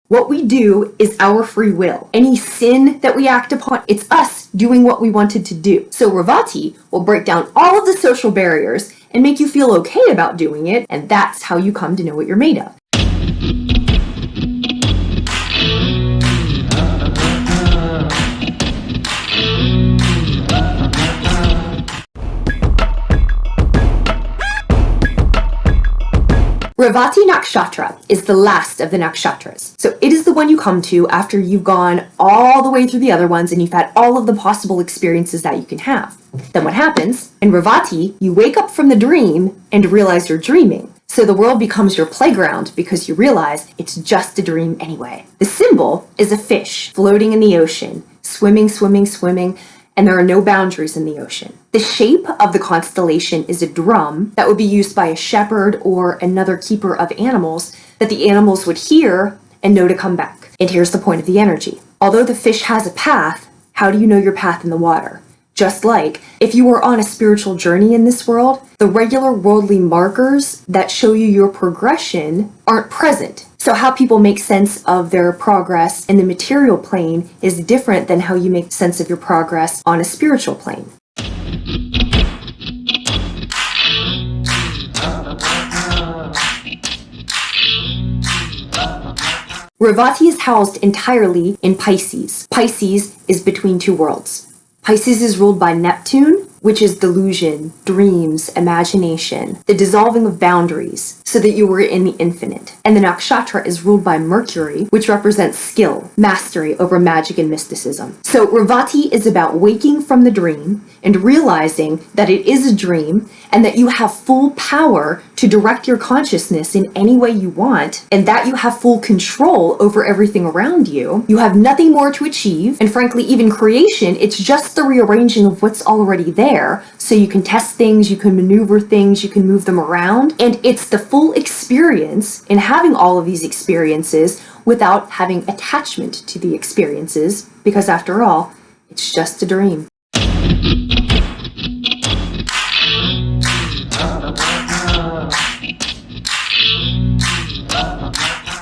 What we do is our free will. Any sin that we act upon, it's us doing what we wanted to do. So Ravati will break down all of the social barriers and make you feel okay about doing it, and that's how you come to know what you're made of. Revati Nakshatra is the last of the nakshatras. So it is the one you come to after you've gone all the way through the other ones and you've had all of the possible experiences that you can have. Then what happens? In Revati, you wake up from the dream and realize you're dreaming. So the world becomes your playground because you realize it's just a dream anyway. The symbol is a fish floating in the ocean, swimming, swimming, swimming, and there are no boundaries in the ocean. The shape of the constellation is a drum that would be used by a shepherd or another keeper of animals that the animals would hear and know to come back. And here's the point of the energy. Although the fish has a path, how do you know your path in the water? Just like if you were on a spiritual journey in this world, the regular worldly markers that show you your progression aren't present. So how people make sense of their progress in the material plane is different than how you make sense of your progress on a spiritual plane. Revati is housed entirely in Pisces. Pisces is between two worlds. Pisces is ruled by Neptune, which is delusion, dreams, imagination, the dissolving of boundaries, so that you were in the infinite. And the nakshatra is ruled by Mercury, which represents skill, mastery over magic and mysticism. So Revati is about waking from the dream and realizing that it is a dream and that you have full power to direct your consciousness in any way you want, and that you have full control over everything around you. You have nothing more to achieve, and frankly, even creation, it's just the rearranging of what's already there, so you can test things, you can maneuver things, you can move them around, and it's the full experience in having all of these experiences without having attachment to the experiences, because after all, it's just a dream.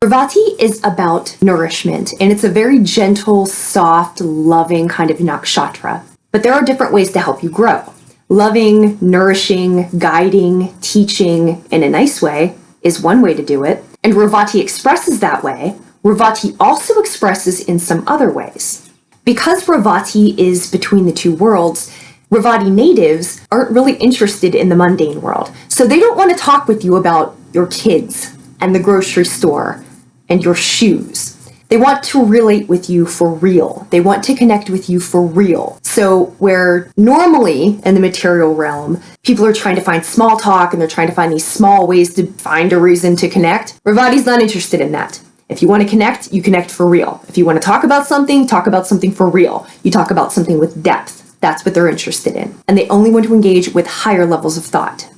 Revati is about nourishment, and it's a very gentle, soft, loving kind of nakshatra. But there are different ways to help you grow. Loving, nourishing, guiding, teaching in a nice way is one way to do it. And Revati expresses that way. Revati also expresses in some other ways. Because Revati is between the two worlds, Revati natives aren't really interested in the mundane world. So they don't want to talk with you about your kids and the grocery store and your shoes. They want to relate with you for real. They want to connect with you for real. So where normally in the material realm, people are trying to find small talk and they're trying to find these small ways to find a reason to connect, Revati's not interested in that. If you want to connect, you connect for real. If you want to talk about something for real. You talk about something with depth. That's what they're interested in. And they only want to engage with higher levels of thought.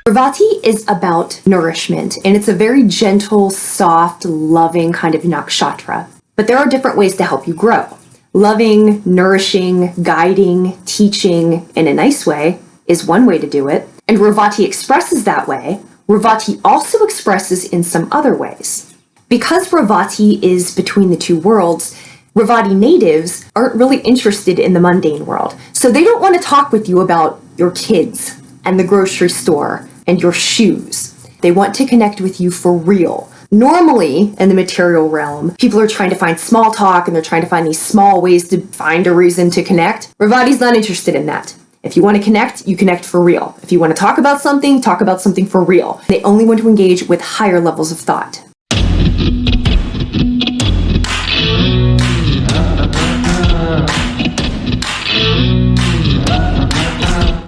Revati is about nourishment, and it's a very gentle, soft, loving kind of nakshatra. But there are different ways to help you grow. Loving, nourishing, guiding, teaching in a nice way is one way to do it. And Revati expresses that way. Revati also expresses in some other ways. Because Revati is between the two worlds, Revati natives aren't really interested in the mundane world. So they don't want to talk with you about your kids and the grocery store and your shoes. They want to connect with you for real. Normally, in the material realm, people are trying to find small talk and they're trying to find these small ways to find a reason to connect. Revati's not interested in that. If you want to connect, you connect for real. If you want to talk about something for real. They only want to engage with higher levels of thought.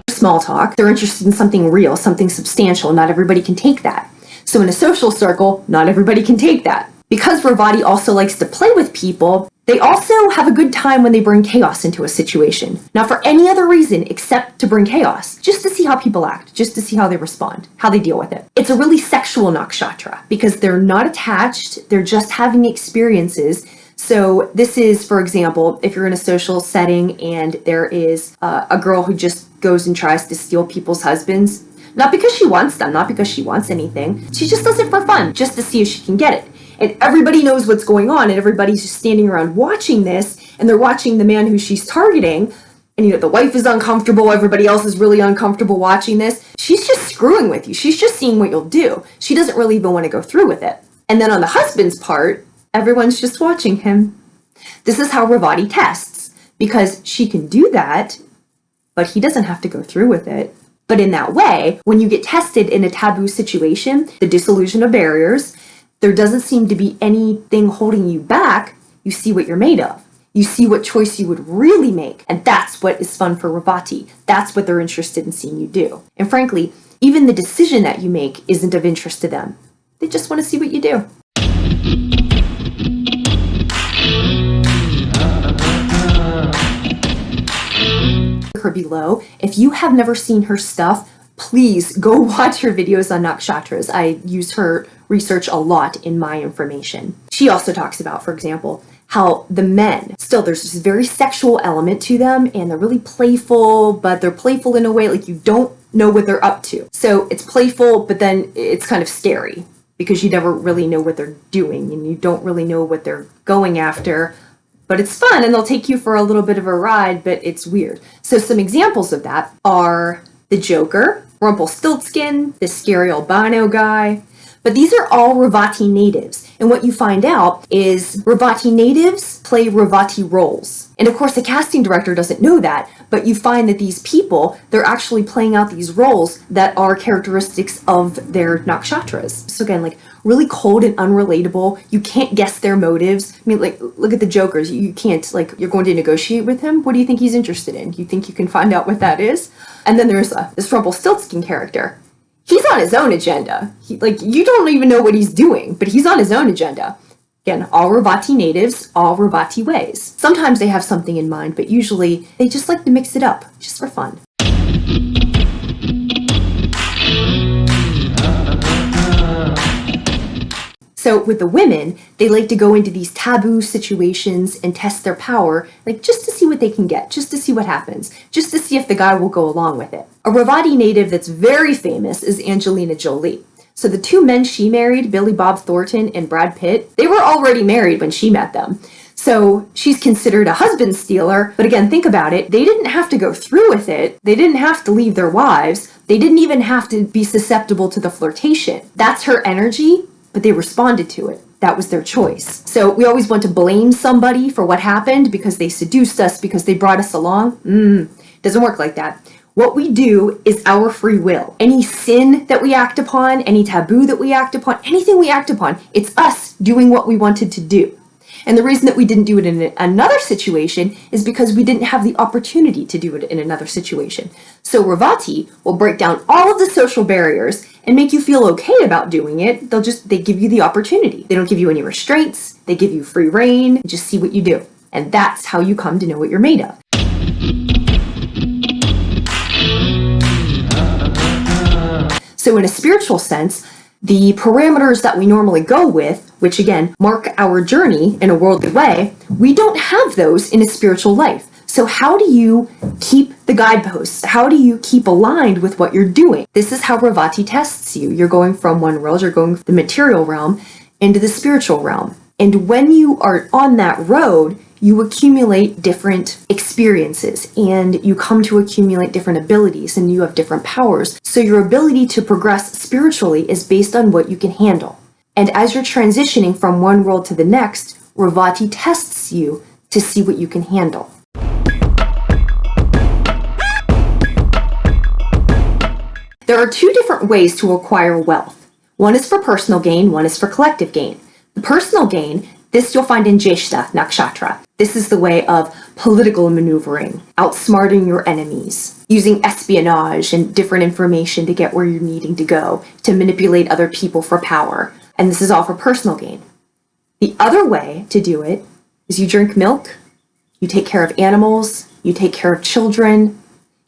Small talk, they're interested in something real, something substantial. Not everybody can take that. So in a social circle, not everybody can take that. Because Revati also likes to play with people, they also have a good time when they bring chaos into a situation. Not for any other reason except to bring chaos, just to see how people act, just to see how they respond, how they deal with it. It's a really sexual nakshatra because they're not attached, they're just having experiences. So this is, for example, if you're in a social setting and there is a girl who just goes and tries to steal people's husbands, Not because she wants them, not because she wants anything. She just does it for fun, just to see if she can get it. And everybody knows what's going on, and everybody's just standing around watching this, and they're watching the man who she's targeting. And the wife is uncomfortable, everybody else is really uncomfortable watching this. She's just screwing with you. She's just seeing what you'll do. She doesn't really even want to go through with it. And then on the husband's part, everyone's just watching him. This is how Ravati tests, because she can do that, but he doesn't have to go through with it. But in that way, when you get tested in a taboo situation, the dissolution of barriers, there doesn't seem to be anything holding you back. You see what you're made of. You see what choice you would really make. And that's what is fun for Ravati. That's what they're interested in seeing you do. And frankly, even the decision that you make isn't of interest to them. They just want to see what you do. Her below. If you have never seen her stuff, please go watch her videos on nakshatras. I use her research a lot in my information. She also talks about, for example, how the men, still there's this very sexual element to them, and they're really playful, but they're playful in a way like you don't know what they're up to. So it's playful, but then it's kind of scary because you never really know what they're doing and you don't really know what they're going after. But it's fun, and they'll take you for a little bit of a ride, but it's weird. So some examples of that are the Joker, Rumpelstiltskin, the scary albino guy. But these are all Ravati natives. And what you find out is Ravati natives play Ravati roles. And of course, the casting director doesn't know that, but you find that these people, they're actually playing out these roles that are characteristics of their nakshatras. So again, like really cold and unrelatable. You can't guess their motives. I mean, like, look at the Jokers. You can't, like, you're going to negotiate with him. What do you think he's interested in? You think you can find out what that is? And then there's this Rumpelstiltskin character. He's on his own agenda. You don't even know what he's doing, but he's on his own agenda. Again, all Ravati natives, all Ravati ways. Sometimes they have something in mind, but usually they just like to mix it up, just for fun. So with the women, they like to go into these taboo situations and test their power, like just to see what they can get, just to see what happens, just to see if the guy will go along with it. A Ravati native that's very famous is Angelina Jolie. So the two men she married, Billy Bob Thornton and Brad Pitt, they were already married when she met them. So she's considered a husband stealer, but again, think about it. They didn't have to go through with it. They didn't have to leave their wives. They didn't even have to be susceptible to the flirtation. That's her energy, but they responded to it. That was their choice. So we always want to blame somebody for what happened because they seduced us, because they brought us along. Doesn't work like that. What we do is our free will. Any sin that we act upon, any taboo that we act upon, anything we act upon, it's us doing what we wanted to do. And the reason that we didn't do it in another situation is because we didn't have the opportunity to do it in another situation. So Ravati will break down all of the social barriers and make you feel okay about doing it. They give you the opportunity. They don't give you any restraints. They give you free reign. Just see what you do. And that's how you come to know what you're made of. So in a spiritual sense, the parameters that we normally go with, which again, mark our journey in a worldly way, we don't have those in a spiritual life. So how do you keep the guideposts? How do you keep aligned with what you're doing? This is how Ravati tests you. You're going from one world, you're going from the material realm into the spiritual realm. And when you are on that road, you accumulate different experiences and you come to accumulate different abilities and you have different powers. So your ability to progress spiritually is based on what you can handle. And as you're transitioning from one world to the next, Ravati tests you to see what you can handle. There are two different ways to acquire wealth. One is for personal gain, one is for collective gain. The personal gain, this you'll find in Jyeshta Nakshatra. This is the way of political maneuvering, outsmarting your enemies, using espionage and different information to get where you're needing to go, to manipulate other people for power. And this is all for personal gain. The other way to do it is you drink milk, you take care of animals, you take care of children,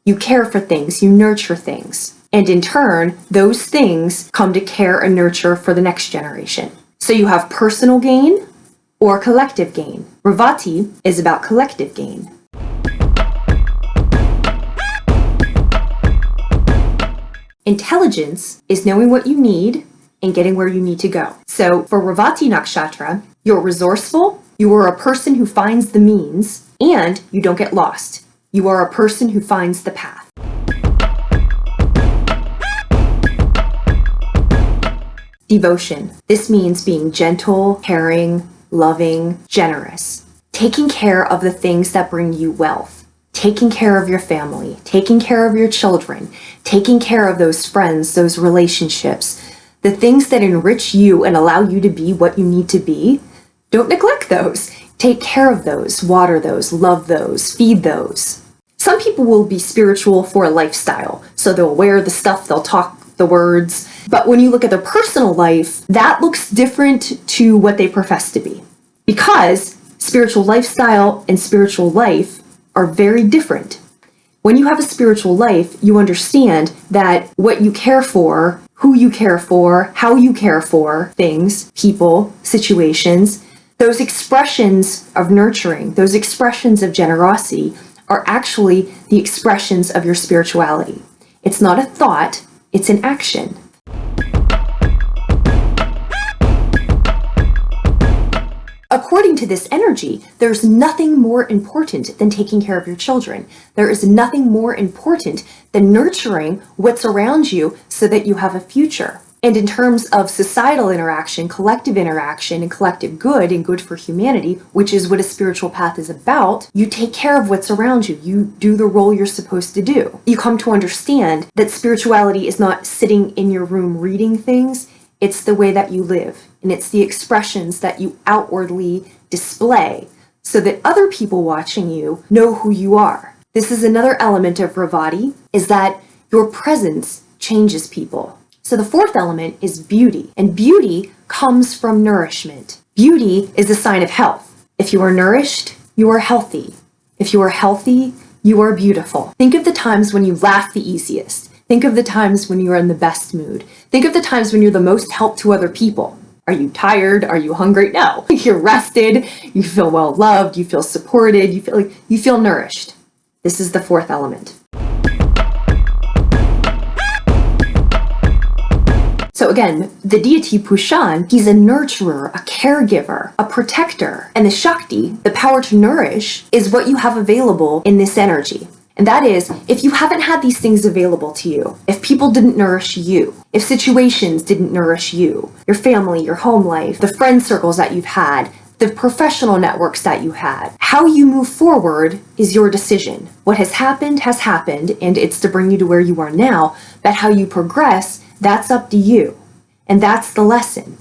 you care for things, you nurture things. And in turn, those things come to care and nurture for the next generation. So you have personal gain or collective gain. Ravati is about collective gain. Intelligence is knowing what you need and getting where you need to go. So for Revati Nakshatra, you're resourceful, you are a person who finds the means, and you don't get lost. You are a person who finds the path. Devotion. This means being gentle, caring, loving, generous. Taking care of the things that bring you wealth. Taking care of your family. Taking care of your children. Taking care of those friends, those relationships. The things that enrich you and allow you to be what you need to be. Don't neglect those. Take care of those, water those, love those, feed those. Some people will be spiritual for a lifestyle. So they'll wear the stuff, they'll talk the words. But when you look at their personal life, that looks different to what they profess to be. Because spiritual lifestyle and spiritual life are very different. When you have a spiritual life, you understand that what you care for, who you care for, how you care for things, people, situations, those expressions of nurturing, those expressions of generosity are actually the expressions of your spirituality. It's not a thought, it's an action. According to this energy, there's nothing more important than taking care of your children. There is nothing more important than nurturing what's around you so that you have a future. And in terms of societal interaction, collective interaction, and collective good and good for humanity, which is what a spiritual path is about, you take care of what's around you. You do the role you're supposed to do. You come to understand that spirituality is not sitting in your room reading things. It's the way that you live, and it's the expressions that you outwardly display so that other people watching you know who you are. This is another element of Revati, is that your presence changes people. So the fourth element is beauty, and beauty comes from nourishment. Beauty is a sign of health. If you are nourished, you are healthy. If you are healthy, you are beautiful. Think of the times when you laugh the easiest. Think of the times when you are in the best mood. Think of the times when you're the most help to other people. Are you tired? Are you hungry? No. You're rested. You feel well loved. You feel supported. You feel nourished. This is the fourth element. So again, the deity Pushan, he's a nurturer, a caregiver, a protector. And the Shakti, the power to nourish, is what you have available in this energy. And that is, if you haven't had these things available to you, if people didn't nourish you, if situations didn't nourish you, your family, your home life, the friend circles that you've had, the professional networks that you had, how you move forward is your decision. What has happened, and it's to bring you to where you are now, but how you progress, that's up to you. And that's the lesson.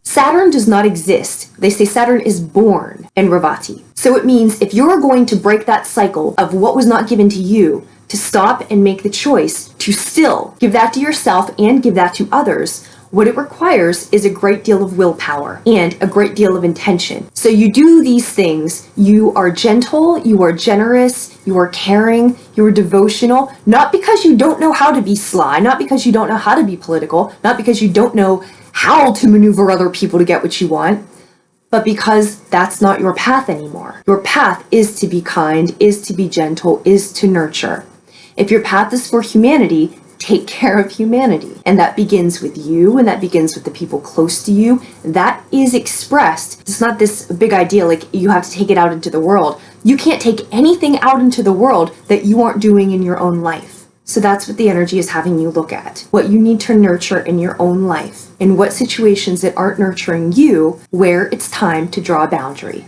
Saturn does not exist. They say Saturn is born in Revati. So it means if you're going to break that cycle of what was not given to you, to stop and make the choice to still give that to yourself and give that to others, what it requires is a great deal of willpower and a great deal of intention. So you do these things. You are gentle, you are generous, you are caring, you are devotional, not because you don't know how to be sly, not because you don't know how to be political, not because you don't know how to maneuver other people to get what you want, but because that's not your path anymore. Your path is to be kind, is to be gentle, is to nurture. If your path is for humanity, take care of humanity. And that begins with you, and that begins with the people close to you. That is expressed. It's not this big idea like you have to take it out into the world. You can't take anything out into the world that you aren't doing in your own life. So that's what the energy is having you look at. What you need to nurture in your own life. In what situations that aren't nurturing you, where it's time to draw a boundary.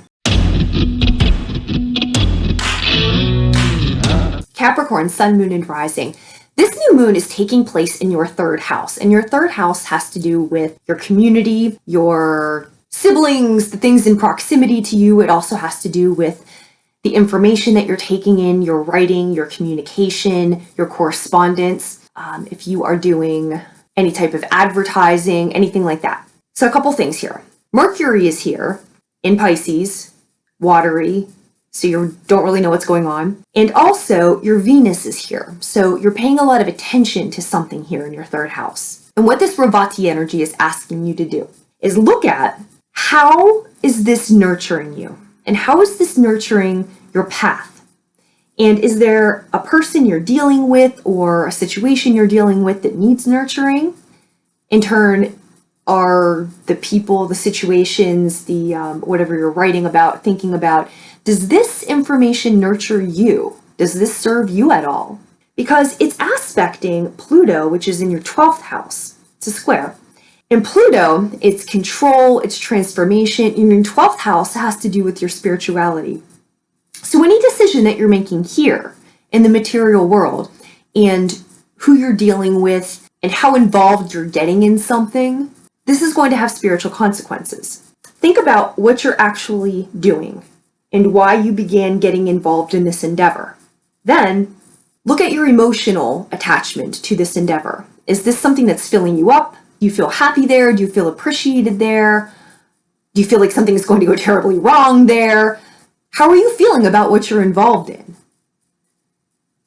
Capricorn, Sun, Moon, and Rising. This new moon is taking place in your third house, and your third house has to do with your community, your siblings, the things in proximity to you. It also has to do with the information that you're taking in, your writing, your communication, your correspondence, if you are doing any type of advertising, anything like that. So a couple things here. Mercury is here in Pisces, watery, so you don't really know what's going on. And also your Venus is here. So you're paying a lot of attention to something here in your third house. And what this Revati energy is asking you to do is look at how is this nurturing you? And how is this nurturing your path? And is there a person you're dealing with or a situation you're dealing with that needs nurturing? In turn, are the people, the situations, the whatever you're writing about, thinking about, does this information nurture you? Does this serve you at all? Because it's aspecting Pluto, which is in your 12th house. It's a square. In Pluto, it's control, it's transformation. In your 12th house has to do with your spirituality. So any decision that you're making here in the material world and who you're dealing with and how involved you're getting in something, this is going to have spiritual consequences. Think about what you're actually doing and why you began getting involved in this endeavor. Then look at your emotional attachment to this endeavor. Is this something that's filling you up? Do you feel happy there? Do you feel appreciated there? Do you feel like something is going to go terribly wrong there? How are you feeling about what you're involved in?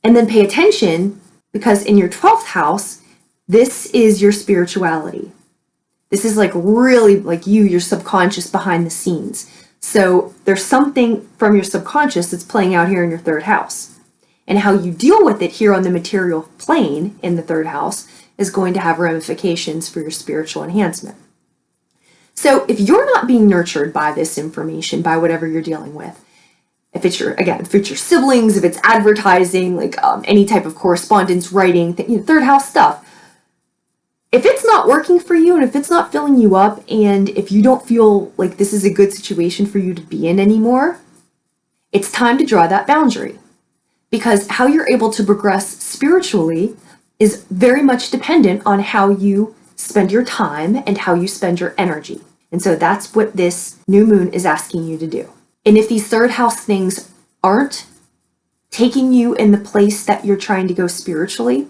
And then pay attention, because in your 12th house, this is your spirituality. This is like really like your subconscious behind the scenes. So there's something from your subconscious that's playing out here in your 3rd house. And how you deal with it here on the material plane in the 3rd house is going to have ramifications for your spiritual enhancement. So if you're not being nurtured by this information, by whatever you're dealing with, if it's your siblings, if it's advertising, like any type of correspondence, writing, 3rd house stuff, if it's not working for you and if it's not filling you up and if you don't feel like this is a good situation for you to be in anymore, it's time to draw that boundary. Because how you're able to progress spiritually is very much dependent on how you spend your time and how you spend your energy. And so that's what this new moon is asking you to do. And if these 3rd house things aren't taking you in the place that you're trying to go spiritually,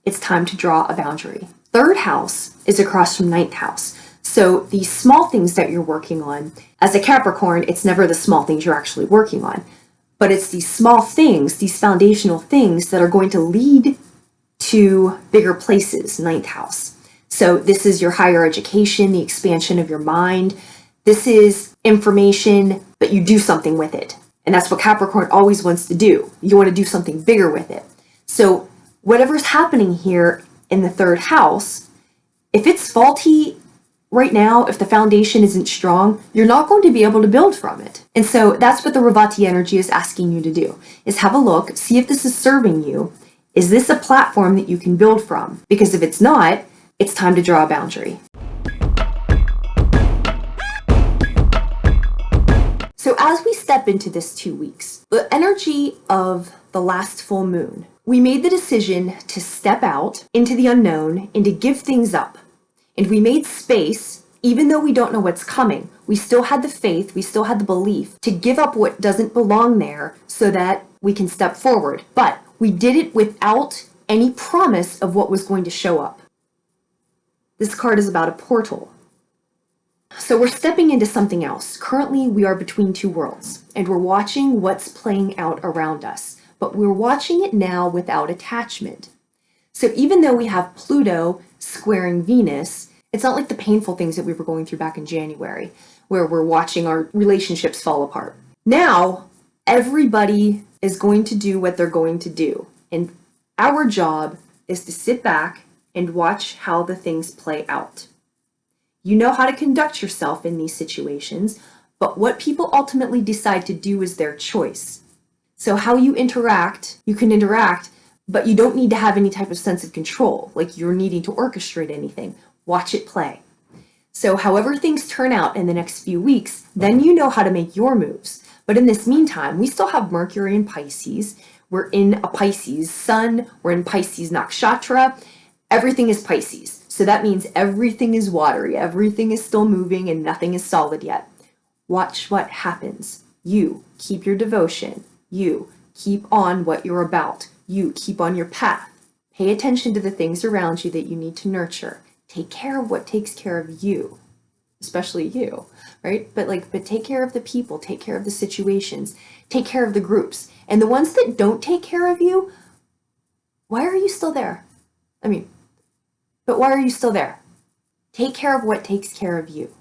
it's time to draw a boundary. 3rd house is across from 9th house. So these small things that you're working on, as a Capricorn, it's never the small things you're actually working on, but it's these small things, these foundational things that are going to lead to bigger places, 9th house. So this is your higher education, the expansion of your mind. This is information, but you do something with it. And that's what Capricorn always wants to do. You want to do something bigger with it. So whatever's happening here in the 3rd house, if it's faulty right now, if the foundation isn't strong, you're not going to be able to build from it. And so that's what the Revati energy is asking you to do, is have a look, see if this is serving you. Is this a platform that you can build from? Because if it's not, it's time to draw a boundary. So as we step into this 2 weeks, the energy of the last full moon, we made the decision to step out into the unknown and to give things up. And we made space, even though we don't know what's coming. We still had the faith, we still had the belief to give up what doesn't belong there so that we can step forward. But we did it without any promise of what was going to show up. This card is about a portal. So we're stepping into something else. Currently, we are between 2 worlds, and we're watching what's playing out around us. But we're watching it now without attachment. So even though we have Pluto squaring Venus, it's not like the painful things that we were going through back in January, where we're watching our relationships fall apart. Now, everybody is going to do what they're going to do. And our job is to sit back and watch how the things play out. You know how to conduct yourself in these situations, but what people ultimately decide to do is their choice. So how you interact, you can interact, but you don't need to have any type of sense of control, like you're needing to orchestrate anything. Watch it play. So however things turn out in the next few weeks, then you know how to make your moves. But in this meantime, we still have Mercury in Pisces. We're in a Pisces sun. We're in Pisces Nakshatra. Everything is Pisces. So that means everything is watery. Everything is still moving and nothing is solid yet. Watch what happens. You keep your devotion. You keep on what you're about. You keep on your path. Pay attention to the things around you that you need to nurture. Take care of what takes care of you, especially you, right? But take care of the people, take care of the situations, take care of the groups. And the ones that don't take care of you, why are you still there? But why are you still there? Take care of what takes care of you.